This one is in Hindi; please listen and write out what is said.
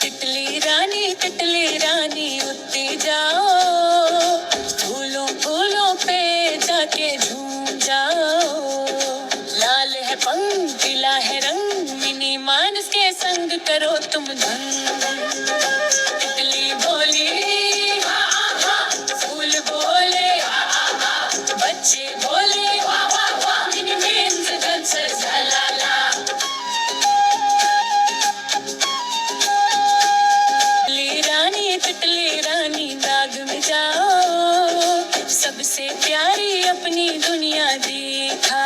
तितली रानी उड़ती जाओ, फूलों फूलों पे जाके झूम जाओ। लाल है पंख पीला है रंग, मिनी मानस के संग करो तुम दंग। तितली बोली फूल बोले, बच्चे बोले वाह वाह वाह, मिनी मीन्स डांसर ला ला। तितली रानी दाग में जाओ, सबसे प्यारी अपनी दुनिया दिखा।